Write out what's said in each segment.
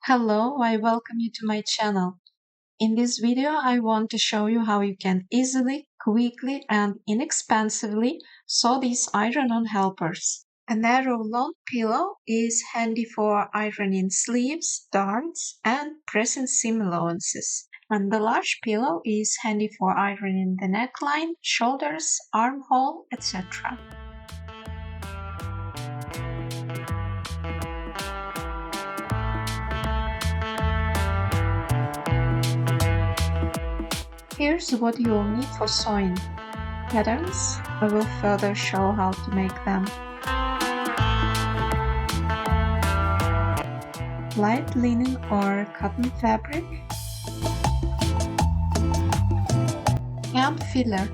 Hello, I welcome you to my channel. In this video, I want to show you how you can easily, quickly, and inexpensively sew these iron-on helpers. A narrow long pillow is handy for ironing sleeves, darts, and pressing seam allowances. And the large pillow is handy for ironing the neckline, shoulders, armhole, etc. Here's what you'll need for sewing. Patterns. I will further show how to make them. Light linen or cotton fabric. And filler.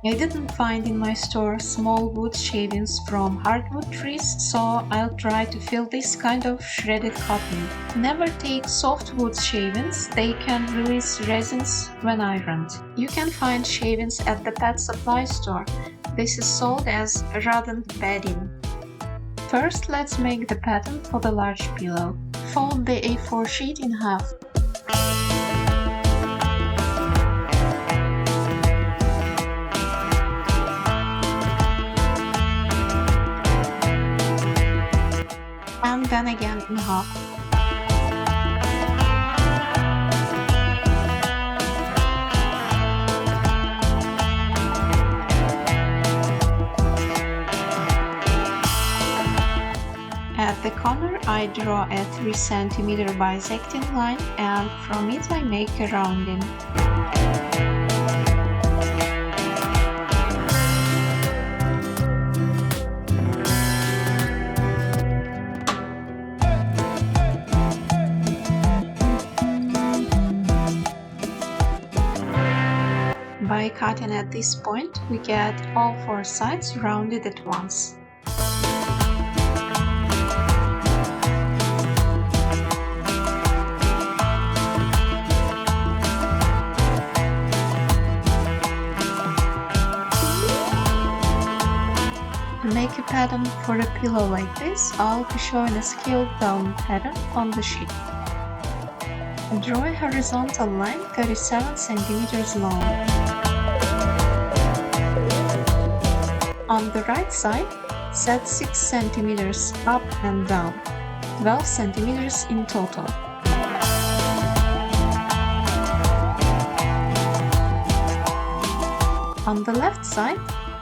I didn't find in my store small wood shavings from hardwood trees, so I'll try to fill this kind of shredded cotton. Never take softwood shavings, they can release resins when ironed. You can find shavings at the pet supply store. This is sold as rodent bedding. First, let's make the pattern for the large pillow. Fold the A4 sheet in half. And then again in half. At the corner, I draw a 3 cm bisecting line, and from it I make a rounding. By cutting at this point, we get all 4 sides rounded at once. To make a pattern for a pillow like this, I'll be showing a scaled down pattern on the sheet. Draw a horizontal line 37 cm long. On the right side, set 6 cm up and down, 12 cm in total. On the left side,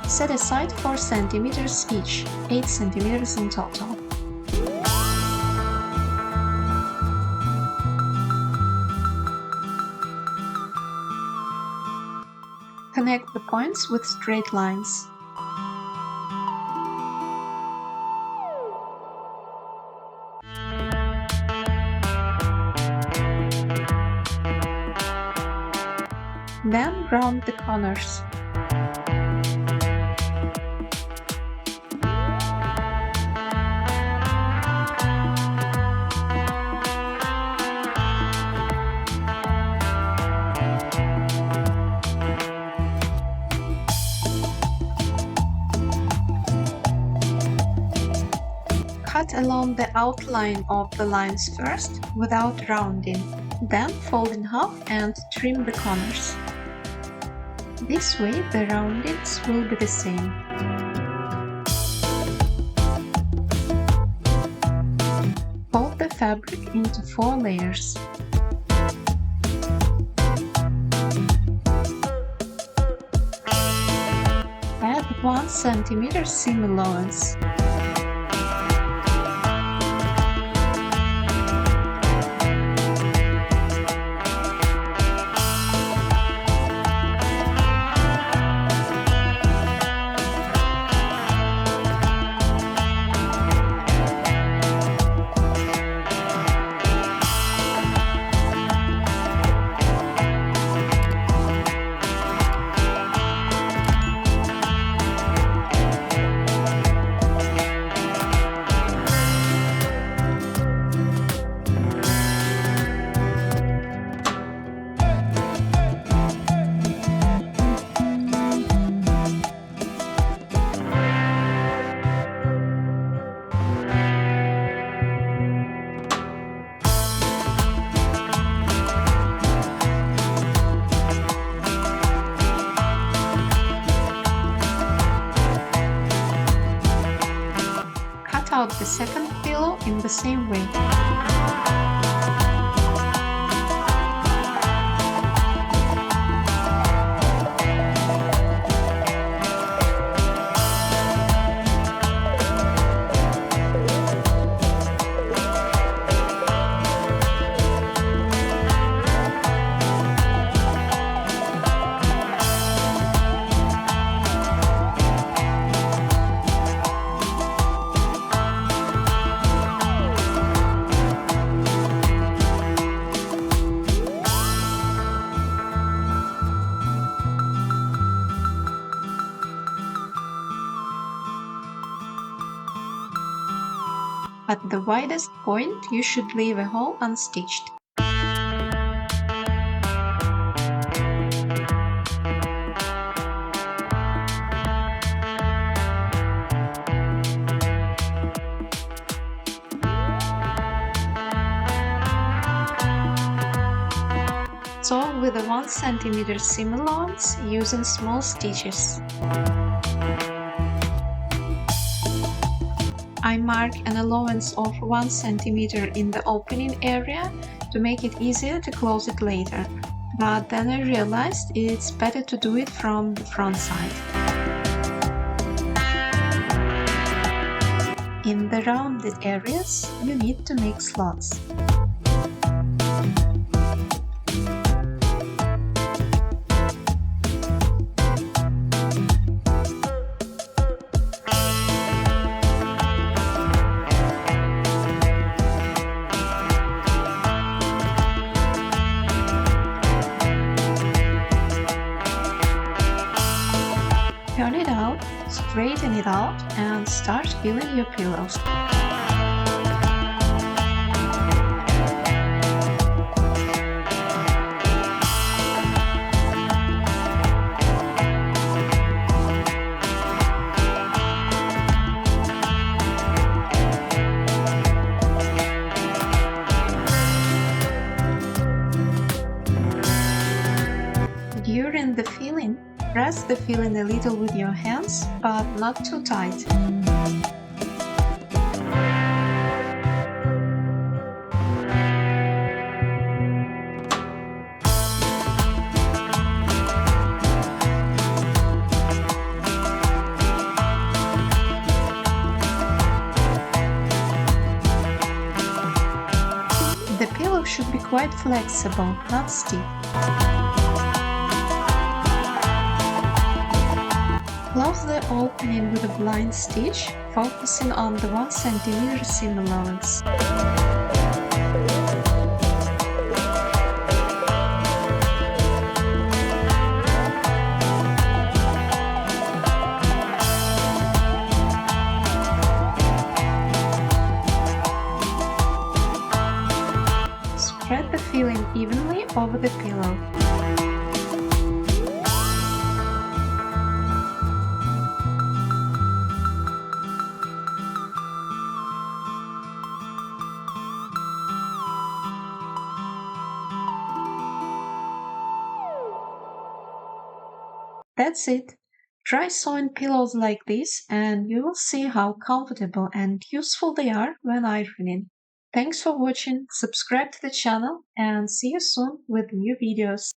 set aside 4 cm each, 8 cm in total. Connect the points with straight lines. Then round the corners. Cut along the outline of the lines first, without rounding. Then fold in half and trim the corners. This way the roundings will be the same. Fold the fabric into 4 layers. Add 1 cm seam allowance. the second pillow in the same way. At the widest point, you should leave a hole unstitched. Sew with a 1 cm seam allowance using small stitches. I mark an allowance of 1 cm in the opening area to make it easier to close it later, but then I realized it's better to do it from the front side. In the rounded areas, you need to make slots. Turn it out, straighten it out, and start filling your pillows. During the filling, press the filling a little with your hands, but not too tight. The pillow should be quite flexible, not stiff. Close the opening with a blind stitch, focusing on the 1 cm seam allowance. Spread the filling evenly over the pillow. That's it. Try sewing pillows like this and you will see how comfortable and useful they are when ironing. Thanks for watching, subscribe to the channel and see you soon with new videos.